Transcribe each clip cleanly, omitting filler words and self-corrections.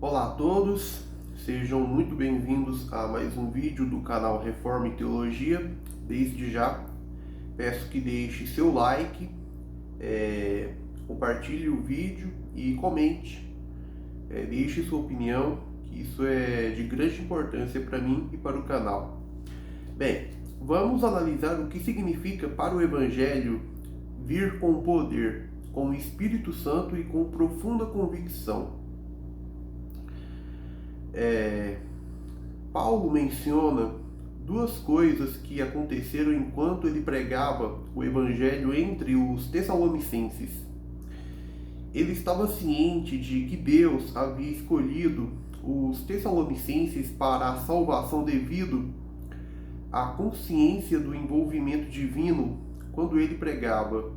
Olá a todos, sejam muito bem-vindos a mais um vídeo do canal Reforma e Teologia. Desde já, peço que deixe seu like, compartilhe o vídeo e comente, deixe sua opinião, que isso é de grande importância para mim e para o canal. Bem, vamos analisar o que significa para o Evangelho vir com poder, com o Espírito Santo e com profunda convicção. Paulo menciona duas coisas que aconteceram enquanto ele pregava o Evangelho entre os Tessalonicenses. Ele estava ciente de que Deus havia escolhido os Tessalonicenses para a salvação devido à consciência do envolvimento divino quando ele pregava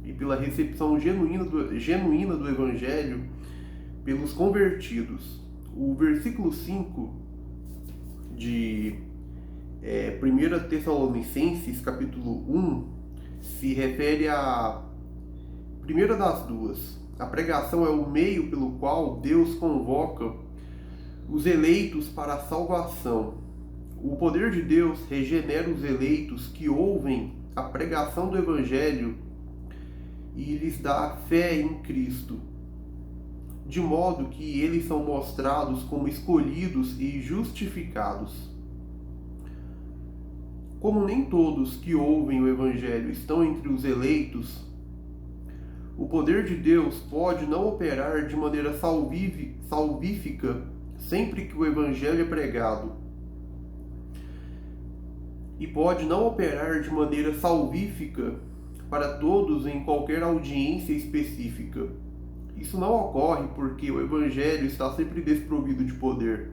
e pela recepção genuína do Evangelho pelos convertidos. O versículo 5 de 1 Tessalonicenses, capítulo 1, se refere à primeira das duas. A pregação é o meio pelo qual Deus convoca os eleitos para a salvação. O poder de Deus regenera os eleitos que ouvem a pregação do Evangelho e lhes dá fé em Cristo, de modo que eles são mostrados como escolhidos e justificados. Como nem todos que ouvem o Evangelho estão entre os eleitos, o poder de Deus pode não operar de maneira salvífica sempre que o Evangelho é pregado, e pode não operar de maneira salvífica para todos em qualquer audiência específica. Isso não ocorre porque o Evangelho está sempre desprovido de poder,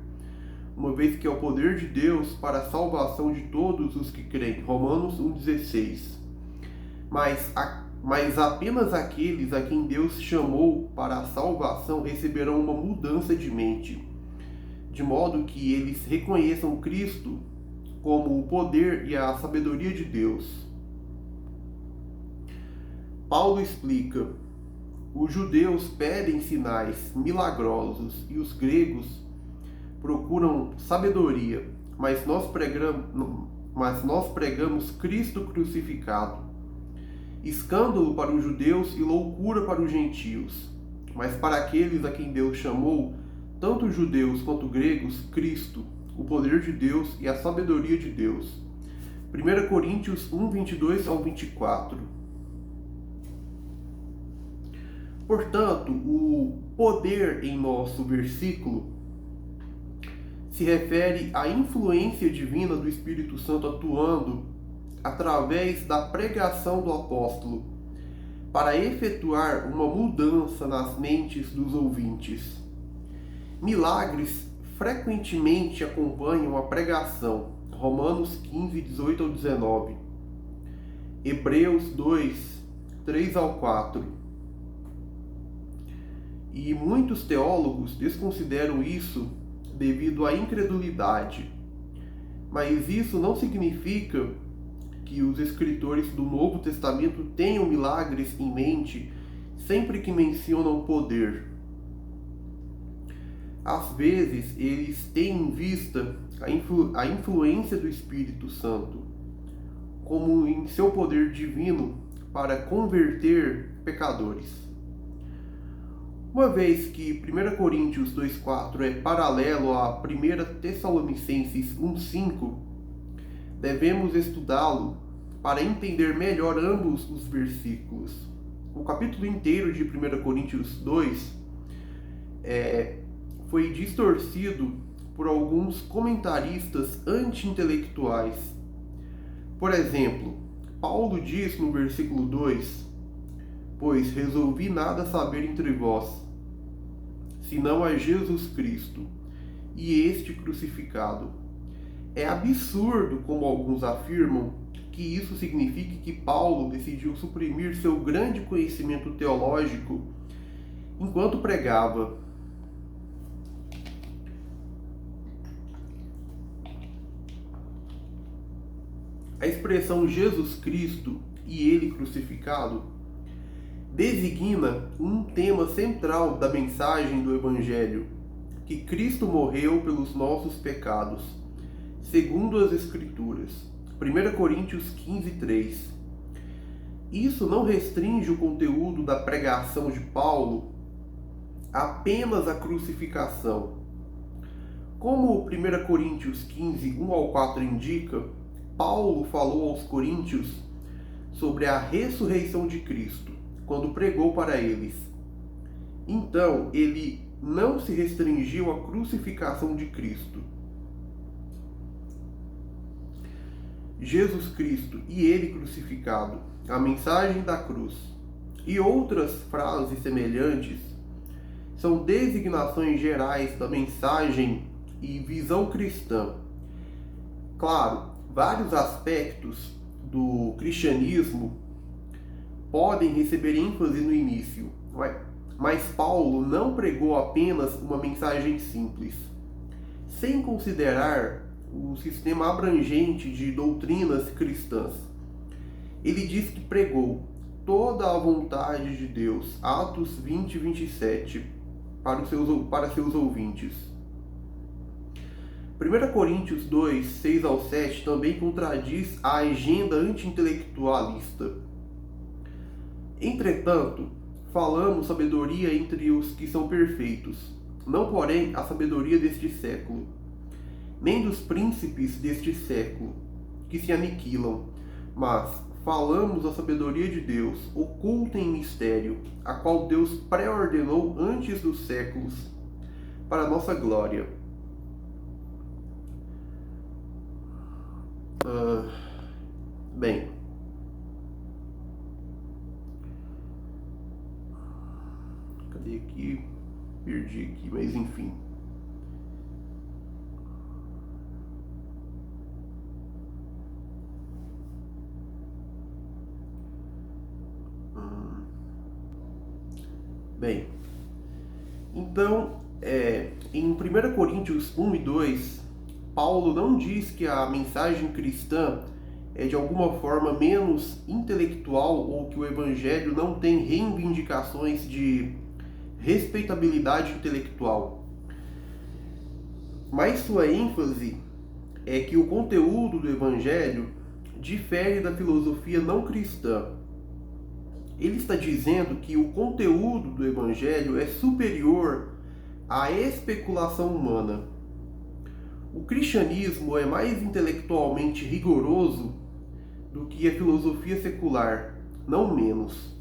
uma vez que é o poder de Deus para a salvação de todos os que creem. Romanos 1,16. Mas apenas aqueles a quem Deus chamou para a salvação receberão uma mudança de mente, de modo que eles reconheçam Cristo como o poder e a sabedoria de Deus. Paulo explica: os judeus pedem sinais milagrosos e os gregos procuram sabedoria, mas nós pregamos Cristo crucificado, escândalo para os judeus e loucura para os gentios. Mas para aqueles a quem Deus chamou, tanto judeus quanto gregos, Cristo, o poder de Deus e a sabedoria de Deus. 1 Coríntios 1, 22 ao 24. Portanto, o poder em nosso versículo se refere à influência divina do Espírito Santo atuando através da pregação do apóstolo para efetuar uma mudança nas mentes dos ouvintes. Milagres frequentemente acompanham a pregação. Romanos 15, 18 ao 19. Hebreus 2, 3 ao 4. E muitos teólogos desconsideram isso devido à incredulidade. Mas isso não significa que os escritores do Novo Testamento tenham milagres em mente sempre que mencionam poder. Às vezes, eles têm em vista a influência do Espírito Santo, como em seu poder divino para converter pecadores. Uma vez que 1 Coríntios 2,4 é paralelo a 1 Tessalonicenses 1,5, devemos estudá-lo para entender melhor ambos os versículos. O capítulo inteiro de 1 Coríntios 2 foi distorcido por alguns comentaristas anti-intelectuais. Por exemplo, Paulo diz no versículo 2: pois resolvi nada saber entre vós, senão a Jesus Cristo, e este crucificado. É absurdo como alguns afirmam que isso signifique que Paulo decidiu suprimir seu grande conhecimento teológico enquanto pregava. A expressão Jesus Cristo e ele crucificado designa um tema central da mensagem do Evangelho, que Cristo morreu pelos nossos pecados, segundo as Escrituras. 1 Coríntios 15, 3. Isso não restringe o conteúdo da pregação de Paulo apenas à crucificação. Como 1 Coríntios 15, 1 ao 4 indica, Paulo falou aos coríntios sobre a ressurreição de Cristo, quando pregou para eles. Então, ele não se restringiu à crucificação de Cristo. Jesus Cristo e ele crucificado, a mensagem da cruz e outras frases semelhantes são designações gerais da mensagem e visão cristã. Claro, vários aspectos do cristianismo podem receber ênfase no início, mas Paulo não pregou apenas uma mensagem simples, sem considerar o sistema abrangente de doutrinas cristãs. Ele diz que pregou toda a vontade de Deus, Atos 20, 27, para seus ouvintes. 1 Coríntios 2, 6 ao 7 também contradiz a agenda anti-intelectualista. Entretanto, falamos sabedoria entre os que são perfeitos, não porém a sabedoria deste século, nem dos príncipes deste século, que se aniquilam, mas falamos a sabedoria de Deus, oculta em mistério, a qual Deus pré-ordenou antes dos séculos, para a nossa glória. Bem, cadê aqui? Perdi aqui, mas enfim. Bem, então, em 1 Coríntios 1 e 2, Paulo não diz que a mensagem cristã é de alguma forma menos intelectual ou que o evangelho não tem reivindicações de respeitabilidade intelectual. Mas sua ênfase é que o conteúdo do evangelho difere da filosofia não cristã. Ele está dizendo que o conteúdo do evangelho é superior à especulação humana. O cristianismo é mais intelectualmente rigoroso do que a filosofia secular, não menos.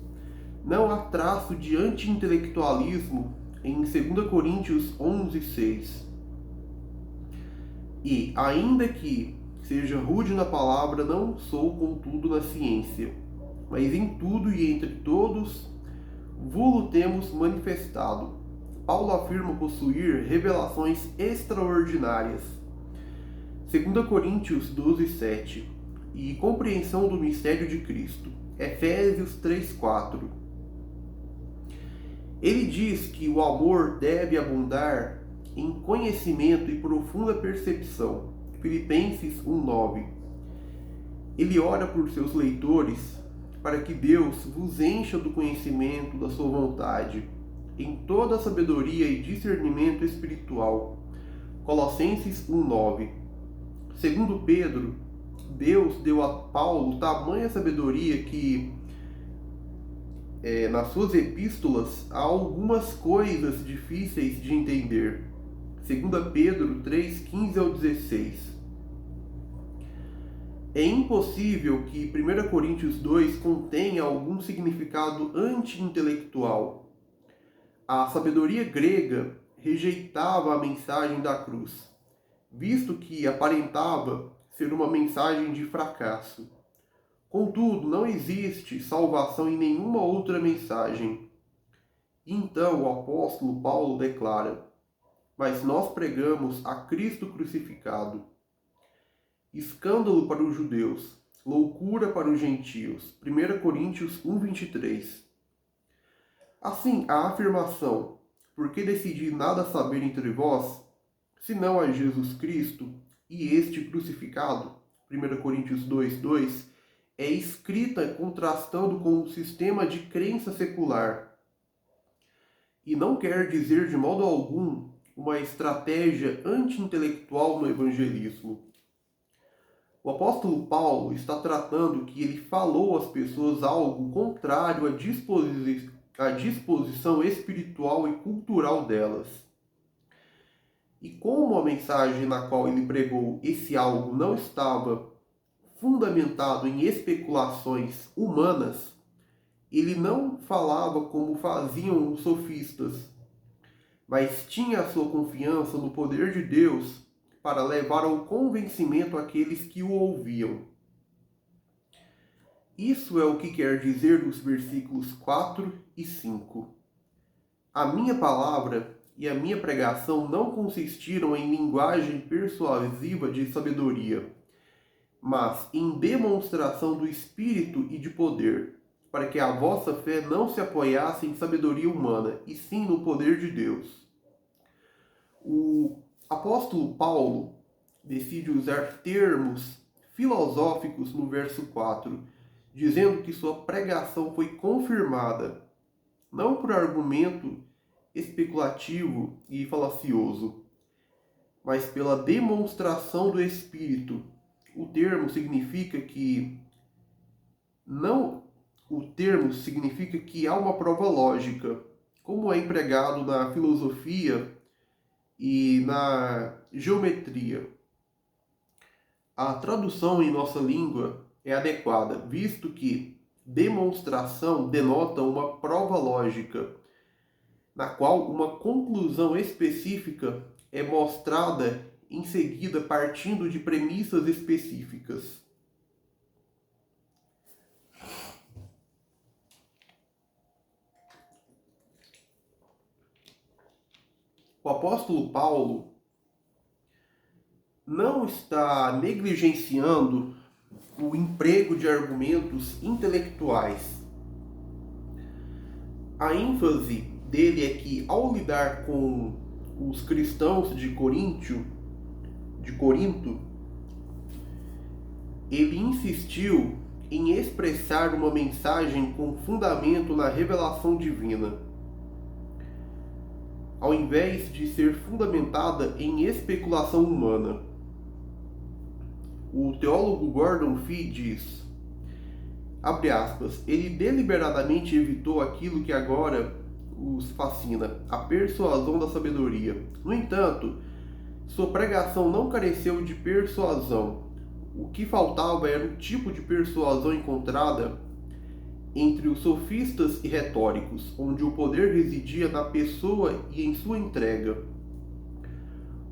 Não há traço de anti-intelectualismo em 2 Coríntios 11, 6. E, ainda que seja rude na palavra, não sou contudo na ciência, mas em tudo e entre todos vô-lo temos manifestado. Paulo afirma possuir revelações extraordinárias. 2 Coríntios 12, 7. E compreensão do mistério de Cristo. Efésios 3, 4. Ele diz que o amor deve abundar em conhecimento e profunda percepção. Filipenses 1, 9. Ele ora por seus leitores para que Deus vos encha do conhecimento da sua vontade, em toda a sabedoria e discernimento espiritual. Colossenses 1, 9. Segundo Pedro, Deus deu a Paulo tamanha sabedoria que, nas suas epístolas, há algumas coisas difíceis de entender. 2 Pedro 3, 15 ao 16. É impossível que 1 Coríntios 2 contenha algum significado anti-intelectual. A sabedoria grega rejeitava a mensagem da cruz, visto que aparentava ser uma mensagem de fracasso. Contudo, não existe salvação em nenhuma outra mensagem. Então o apóstolo Paulo declara: mas nós pregamos a Cristo crucificado, escândalo para os judeus, loucura para os gentios. 1 Coríntios 1, 23. Assim, a afirmação, porque decidi nada saber entre vós, senão a Jesus Cristo e este crucificado, 1 Coríntios 2, 2, é escrita contrastando com o sistema de crença secular. E não quer dizer de modo algum uma estratégia anti-intelectual no evangelismo. O apóstolo Paulo está tratando que ele falou às pessoas algo contrário à disposição espiritual e cultural delas. E como a mensagem na qual ele pregou esse algo não estava fundamentado em especulações humanas, ele não falava como faziam os sofistas, mas tinha a sua confiança no poder de Deus para levar ao convencimento aqueles que o ouviam. Isso é o que quer dizer os versículos 4 e 5. A minha palavra e a minha pregação não consistiram em linguagem persuasiva de sabedoria, mas em demonstração do Espírito e de poder, para que a vossa fé não se apoiasse em sabedoria humana, e sim no poder de Deus. O apóstolo Paulo decide usar termos filosóficos no verso 4, dizendo que sua pregação foi confirmada, não por argumento especulativo e falacioso, mas pela demonstração do Espírito. O termo significa que há uma prova lógica, como é empregado na filosofia e na geometria. A tradução em nossa língua é adequada, visto que demonstração denota uma prova lógica, na qual uma conclusão específica é mostrada em seguida partindo de premissas específicas. O apóstolo Paulo não está negligenciando o emprego de argumentos intelectuais. A ênfase dele é que, ao lidar com os cristãos de Corinto, ele insistiu em expressar uma mensagem com fundamento na revelação divina, ao invés de ser fundamentada em especulação humana. O teólogo Gordon Fee diz, abre aspas, ele deliberadamente evitou aquilo que agora os fascina, a persuasão da sabedoria. No entanto, sua pregação não careceu de persuasão. O que faltava era o tipo de persuasão encontrada entre os sofistas e retóricos, onde o poder residia na pessoa e em sua entrega.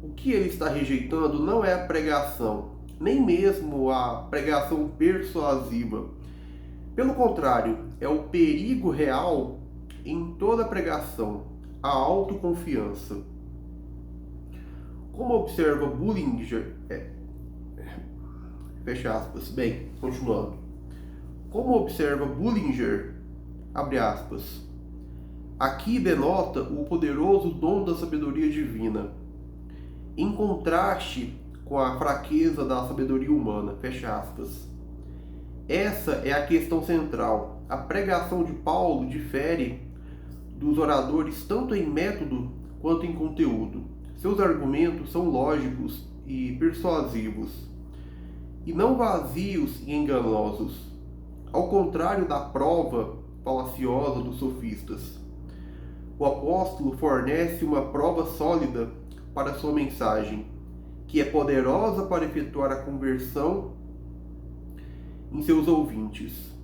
O que ele está rejeitando não é a pregação, nem mesmo a pregação persuasiva. Pelo contrário, é o perigo real em toda pregação, a autoconfiança. Como observa Bullinger, fecha aspas, bem, continuando. Como observa Bullinger, abre aspas, aqui denota o poderoso dom da sabedoria divina, em contraste com a fraqueza da sabedoria humana, fecha aspas. Essa é a questão central. A pregação de Paulo difere dos oradores tanto em método quanto em conteúdo. Seus argumentos são lógicos e persuasivos, e não vazios e enganosos, ao contrário da prova falaciosa dos sofistas. O apóstolo fornece uma prova sólida para sua mensagem, que é poderosa para efetuar a conversão em seus ouvintes.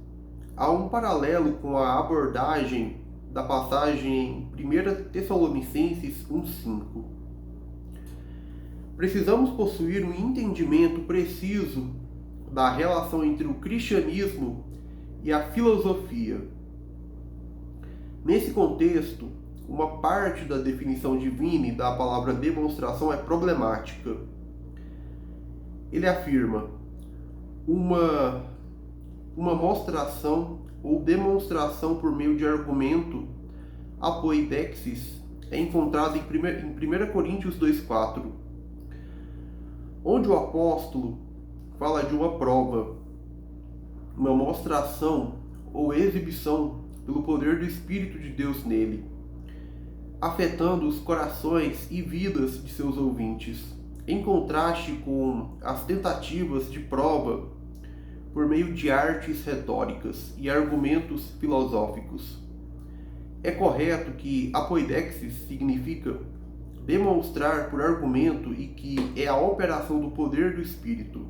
Há um paralelo com a abordagem da passagem em 1 Tessalonicenses 1,5. Precisamos possuir um entendimento preciso da relação entre o cristianismo e a filosofia. Nesse contexto, uma parte da definição divina e da palavra demonstração é problemática. Ele afirma uma mostração ou demonstração por meio de argumento, apoidexis, é encontrada em 1 Coríntios 2,4, onde o apóstolo fala de uma prova, uma mostração ou exibição pelo poder do Espírito de Deus nele. afetando os corações e vidas de seus ouvintes, em contraste com as tentativas de prova por meio de artes retóricas e argumentos filosóficos. É correto que apoidexis significa demonstrar por argumento e que é a operação do poder do Espírito,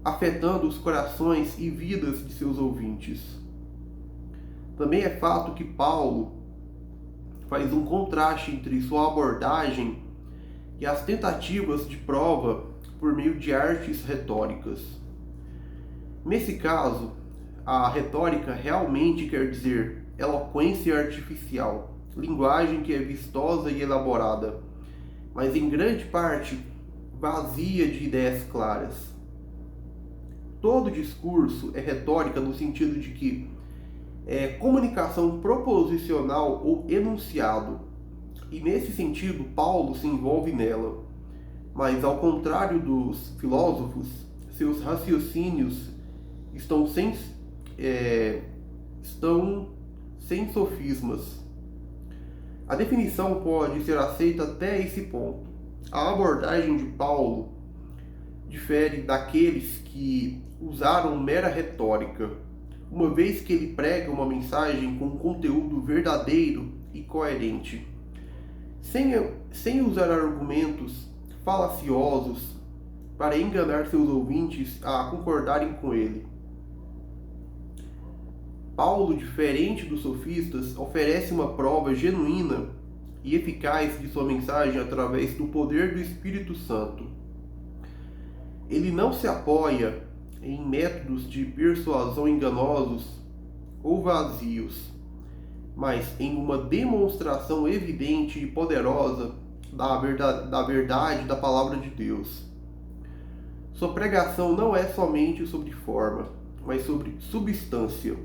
afetando os corações e vidas de seus ouvintes. Também é fato que Paulo faz um contraste entre sua abordagem e as tentativas de prova por meio de artes retóricas. Nesse caso, a retórica realmente quer dizer eloquência artificial, linguagem que é vistosa e elaborada, mas em grande parte vazia de ideias claras. Todo discurso é retórica no sentido de que é comunicação proposicional ou enunciado, e nesse sentido Paulo se envolve nela. Mas ao contrário dos filósofos, seus raciocínios estão sem sofismas. A definição pode ser aceita até esse ponto. A abordagem de Paulo difere daqueles que usaram mera retórica, uma vez que ele prega uma mensagem com um conteúdo verdadeiro e coerente, sem usar argumentos falaciosos para enganar seus ouvintes a concordarem com ele. Paulo, diferente dos sofistas, oferece uma prova genuína e eficaz de sua mensagem através do poder do Espírito Santo. Ele não se apoia em métodos de persuasão enganosos ou vazios, mas em uma demonstração evidente e poderosa da verdade da palavra de Deus. Sua pregação não é somente sobre forma, mas sobre substância,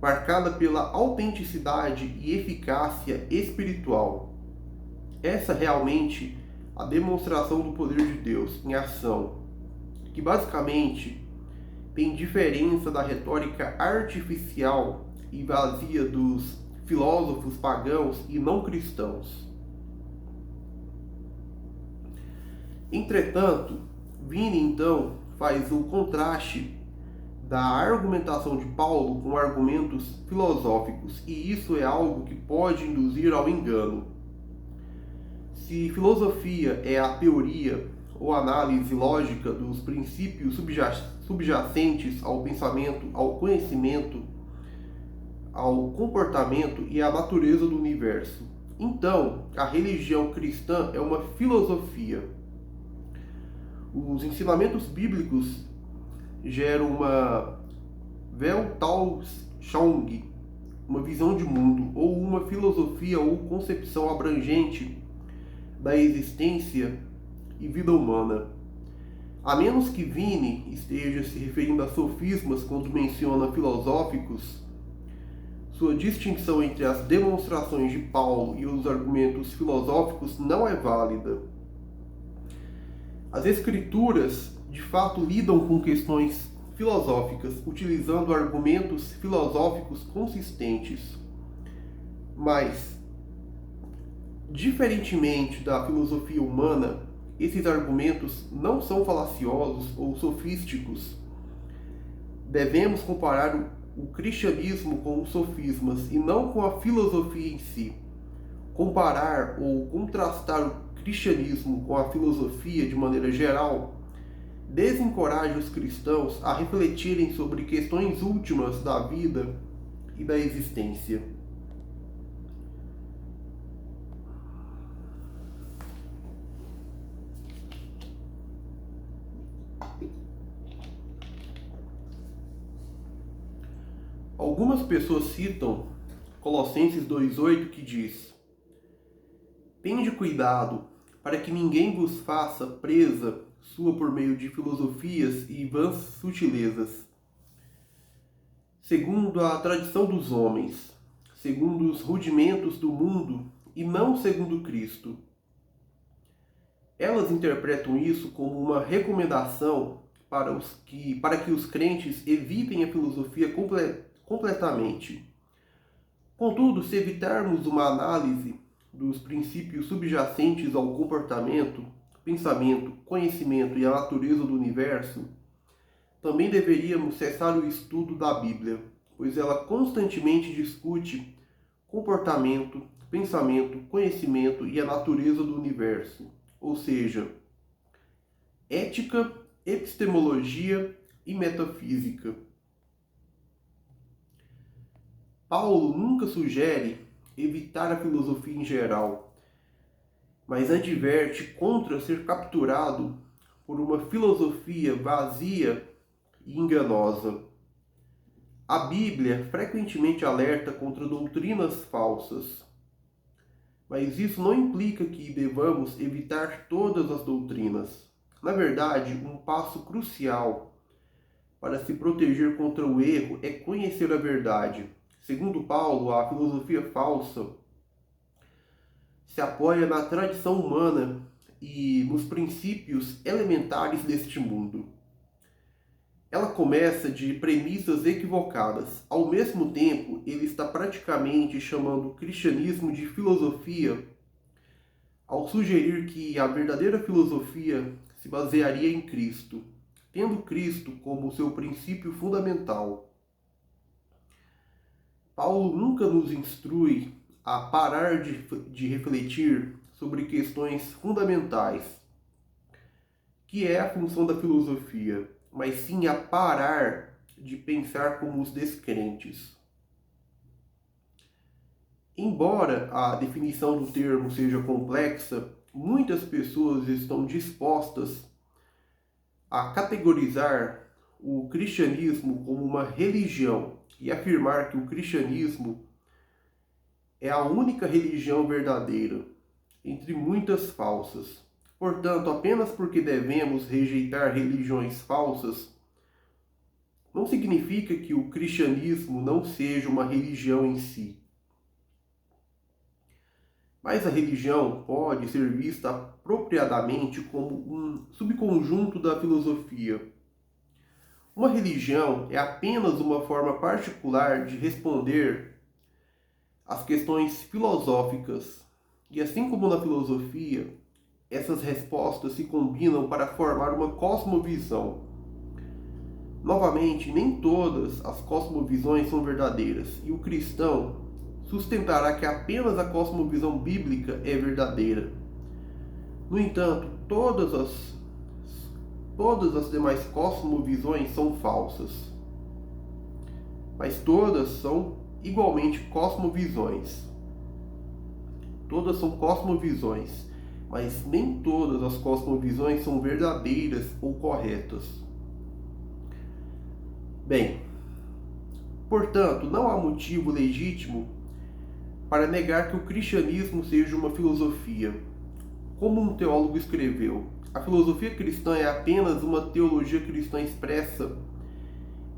marcada pela autenticidade e eficácia espiritual. Essa é realmente a demonstração do poder de Deus em ação, que basicamente tem diferença da retórica artificial e vazia dos filósofos pagãos e não cristãos. Entretanto, Vini então faz o contraste da argumentação de Paulo com argumentos filosóficos, e isso é algo que pode induzir ao engano. Se filosofia é a teoria ou análise lógica dos princípios subjacentes ao pensamento, ao conhecimento, ao comportamento e à natureza do universo, então a religião cristã é uma filosofia. Os ensinamentos bíblicos geram uma Weltanschauung, uma visão de mundo, ou uma filosofia ou concepção abrangente da existência e vida humana. A menos que Vini esteja se referindo a sofismas quando menciona filosóficos, sua distinção entre as demonstrações de Paulo e os argumentos filosóficos não é válida. As Escrituras, de fato, lidam com questões filosóficas, utilizando argumentos filosóficos consistentes. Mas, diferentemente da filosofia humana, esses argumentos não são falaciosos ou sofísticos. Devemos comparar o cristianismo com os sofismas e não com a filosofia em si. Comparar ou contrastar o cristianismo com a filosofia de maneira geral desencoraja os cristãos a refletirem sobre questões últimas da vida e da existência. Algumas pessoas citam Colossenses 2,8, que diz: "Tende cuidado para que ninguém vos faça presa sua por meio de filosofias e vãs sutilezas, segundo a tradição dos homens, segundo os rudimentos do mundo e não segundo Cristo." Elas interpretam isso como uma recomendação para que os crentes evitem a filosofia completamente, Contudo, se evitarmos uma análise dos princípios subjacentes ao comportamento, pensamento, conhecimento e à natureza do universo, também deveríamos cessar o estudo da Bíblia, pois ela constantemente discute comportamento, pensamento, conhecimento e a natureza do universo, ou seja, ética, epistemologia e metafísica. Paulo nunca sugere evitar a filosofia em geral, mas adverte contra ser capturado por uma filosofia vazia e enganosa. A Bíblia frequentemente alerta contra doutrinas falsas, mas isso não implica que devamos evitar todas as doutrinas. Na verdade, um passo crucial para se proteger contra o erro é conhecer a verdade. Segundo Paulo, a filosofia falsa se apoia na tradição humana e nos princípios elementares deste mundo. Ela começa de premissas equivocadas. Ao mesmo tempo, ele está praticamente chamando o cristianismo de filosofia, ao sugerir que a verdadeira filosofia se basearia em Cristo, tendo Cristo como seu princípio fundamental. Paulo nunca nos instrui a parar de refletir sobre questões fundamentais, que é a função da filosofia, mas sim a parar de pensar como os descrentes. Embora a definição do termo seja complexa, muitas pessoas estão dispostas a categorizar o cristianismo como uma religião e afirmar que o cristianismo é a única religião verdadeira, entre muitas falsas. Portanto, apenas porque devemos rejeitar religiões falsas, não significa que o cristianismo não seja uma religião em si. Mas a religião pode ser vista apropriadamente como um subconjunto da filosofia. Uma religião é apenas uma forma particular de responder às questões filosóficas. E assim como na filosofia, essas respostas se combinam para formar uma cosmovisão. Novamente, nem todas as cosmovisões são verdadeiras, e o cristão sustentará que apenas a cosmovisão bíblica é verdadeira. No entanto, todas as demais cosmovisões são falsas. Mas todas são igualmente cosmovisões. Todas são cosmovisões, mas nem todas as cosmovisões são verdadeiras ou corretas. Bem, portanto, não há motivo legítimo para negar que o cristianismo seja uma filosofia. Como um teólogo escreveu, a filosofia cristã é apenas uma teologia cristã expressa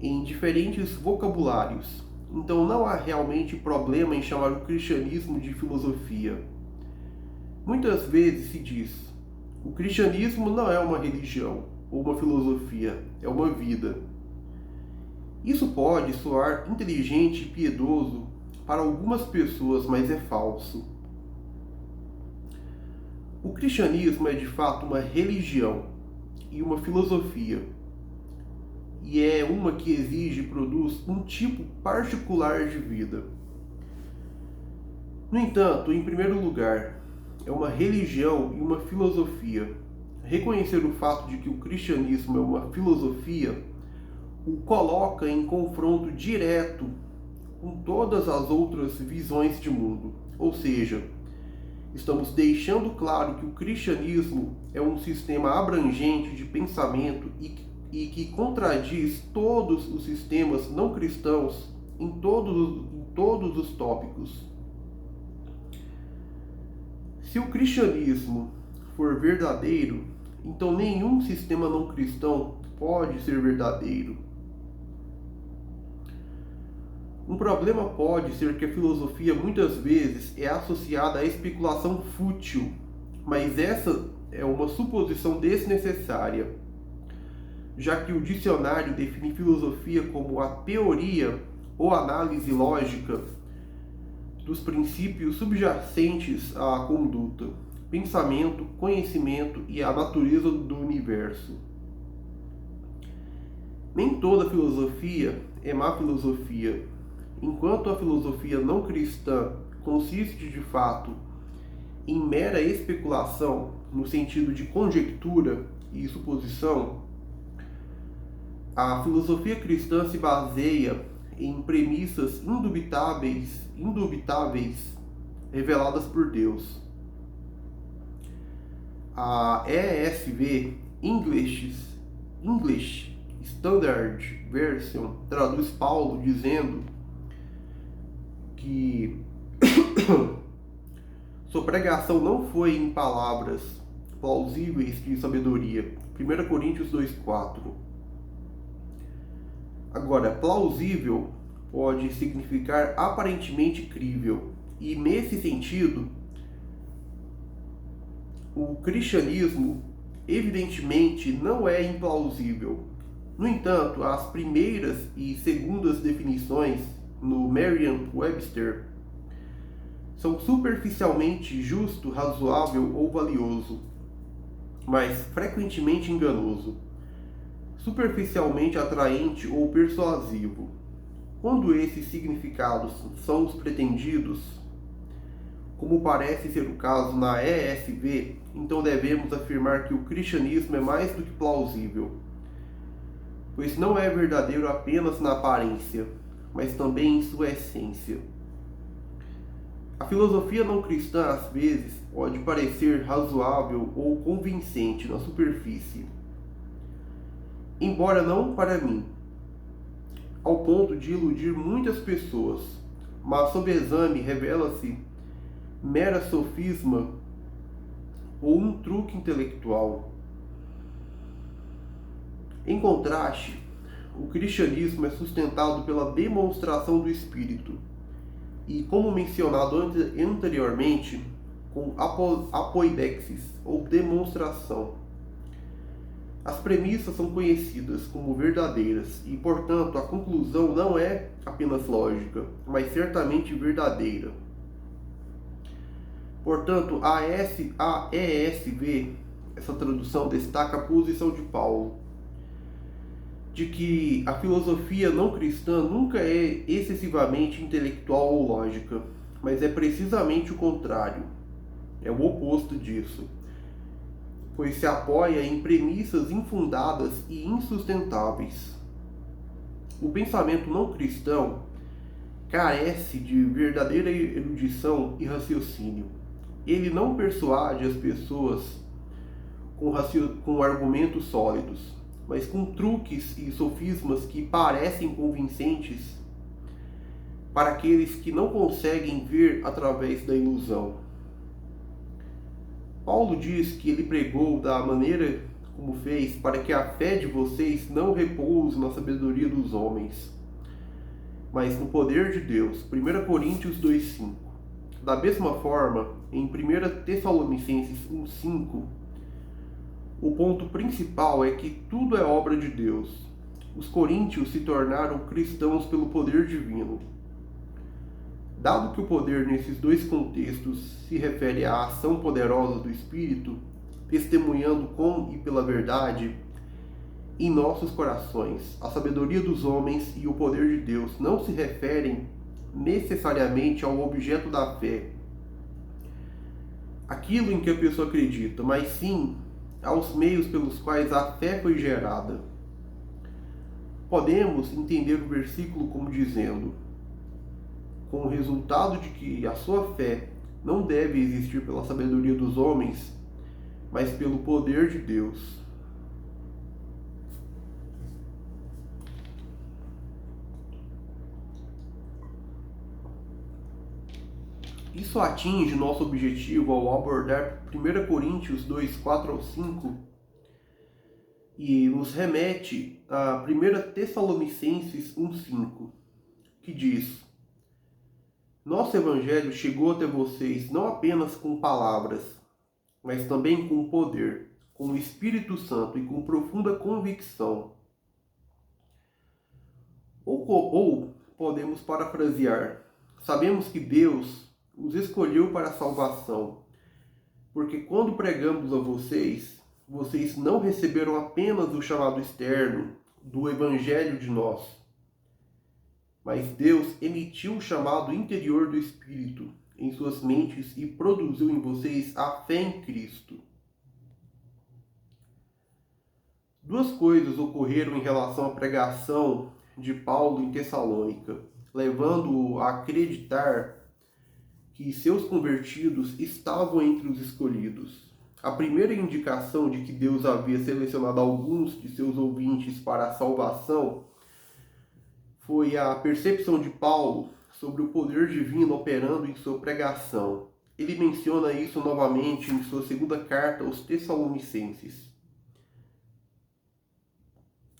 em diferentes vocabulários. Então não há realmente problema em chamar o cristianismo de filosofia. Muitas vezes se diz: o cristianismo não é uma religião ou uma filosofia, é uma vida. Isso pode soar inteligente e piedoso para algumas pessoas, mas é falso. O cristianismo é de fato uma religião e uma filosofia, e é uma que exige e produz um tipo particular de vida. No entanto, em primeiro lugar, é uma religião e uma filosofia. Reconhecer o fato de que o cristianismo é uma filosofia o coloca em confronto direto com todas as outras visões de mundo. Ou seja, estamos deixando claro que o cristianismo é um sistema abrangente de pensamento e que contradiz todos os sistemas não cristãos em todos os tópicos. Se o cristianismo for verdadeiro, então nenhum sistema não cristão pode ser verdadeiro. Um problema pode ser que a filosofia muitas vezes é associada à especulação fútil, mas essa é uma suposição desnecessária, já que o dicionário define filosofia como a teoria ou análise lógica dos princípios subjacentes à conduta, pensamento, conhecimento e à natureza do universo. Nem toda filosofia é má filosofia. Enquanto a filosofia não cristã consiste de fato em mera especulação, no sentido de conjectura e suposição, a filosofia cristã se baseia em premissas indubitáveis reveladas por Deus. A ESV, English Standard Version, traduz Paulo dizendo que sua pregação não foi em palavras plausíveis de sabedoria. 1 Coríntios 2,4. Agora, plausível pode significar aparentemente crível. E nesse sentido, o cristianismo evidentemente não é implausível. No entanto, as primeiras e segundas definições no Merriam-Webster são superficialmente justo, razoável ou valioso, mas frequentemente enganoso, superficialmente atraente ou persuasivo. Quando esses significados são os pretendidos, como parece ser o caso na ESV, então devemos afirmar que o cristianismo é mais do que plausível, pois não é verdadeiro apenas na aparência, mas também em sua essência. A filosofia não cristã, às vezes, pode parecer razoável ou convincente na superfície, embora não para mim, ao ponto de iludir muitas pessoas, mas sob exame revela-se mera sofisma ou um truque intelectual. Em contraste, o cristianismo é sustentado pela demonstração do Espírito e, como mencionado anteriormente, com apoidexis, ou demonstração. As premissas são conhecidas como verdadeiras e, portanto, a conclusão não é apenas lógica, mas certamente verdadeira. Portanto, a ESV, essa tradução destaca a posição de Paulo, de que a filosofia não cristã nunca é excessivamente intelectual ou lógica, mas é precisamente o contrário, é o oposto disso, pois se apoia em premissas infundadas e insustentáveis. O pensamento não cristão carece de verdadeira erudição e raciocínio. Ele não persuade as pessoas com argumentos sólidos, mas com truques e sofismas que parecem convincentes para aqueles que não conseguem ver através da ilusão. Paulo diz que ele pregou da maneira como fez para que a fé de vocês não repouse na sabedoria dos homens, mas no poder de Deus. 1 Coríntios 2,5. Da mesma forma, em 1 Tessalonicenses 1,5, o ponto principal é que tudo é obra de Deus. Os coríntios se tornaram cristãos pelo poder divino. Dado que o poder nesses dois contextos se refere à ação poderosa do Espírito, testemunhando com e pela verdade, em nossos corações, a sabedoria dos homens e o poder de Deus não se referem necessariamente ao objeto da fé, aquilo em que a pessoa acredita, mas sim aos meios pelos quais a fé foi gerada. Podemos entender o versículo como dizendo, com o resultado de que a sua fé não deve existir pela sabedoria dos homens, mas pelo poder de Deus. Isso atinge nosso objetivo ao abordar 1 Coríntios 2, 4 ao 5 e nos remete a 1 Tessalonicenses 1, 5, que diz: Nosso Evangelho chegou até vocês não apenas com palavras, mas também com poder, com o Espírito Santo e com profunda convicção. Ou podemos parafrasear: sabemos que Deus os escolheu para a salvação, porque quando pregamos a vocês, vocês não receberam apenas o chamado externo do Evangelho de nós, mas Deus emitiu o chamado interior do Espírito em suas mentes e produziu em vocês a fé em Cristo. Duas coisas ocorreram em relação à pregação de Paulo em Tessalônica, levando-o a acreditar que seus convertidos estavam entre os escolhidos. A primeira indicação de que Deus havia selecionado alguns de seus ouvintes para a salvação foi a percepção de Paulo sobre o poder divino operando em sua pregação. Ele menciona isso novamente em sua segunda carta aos Tessalonicenses.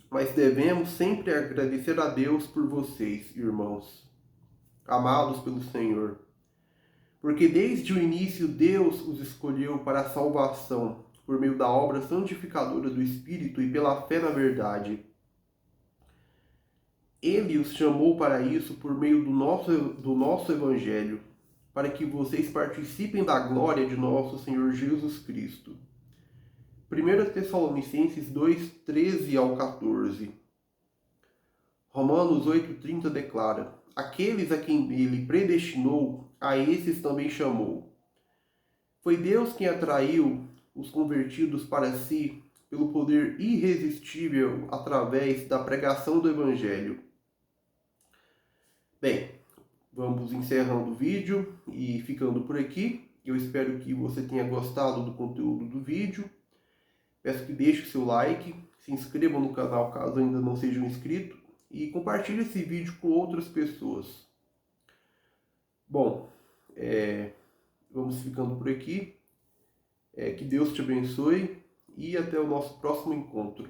Mas devemos sempre agradecer a Deus por vocês, irmãos, amados pelo Senhor, porque desde o início Deus os escolheu para a salvação, por meio da obra santificadora do Espírito e pela fé na verdade. Ele os chamou para isso por meio do nosso Evangelho, para que vocês participem da glória de nosso Senhor Jesus Cristo. 1 Tessalonicenses 2, 13 ao 14. Romanos 8,30 declara: aqueles a quem ele predestinou, a esses também chamou. Foi Deus quem atraiu os convertidos para si pelo poder irresistível através da pregação do Evangelho. Bem, vamos encerrando o vídeo e ficando por aqui. Eu espero que você tenha gostado do conteúdo do vídeo. Peço que deixe o seu like, se inscreva no canal caso ainda não seja inscrito e compartilhe esse vídeo com outras pessoas. Bom, vamos ficando por aqui. Que Deus te abençoe e até o nosso próximo encontro.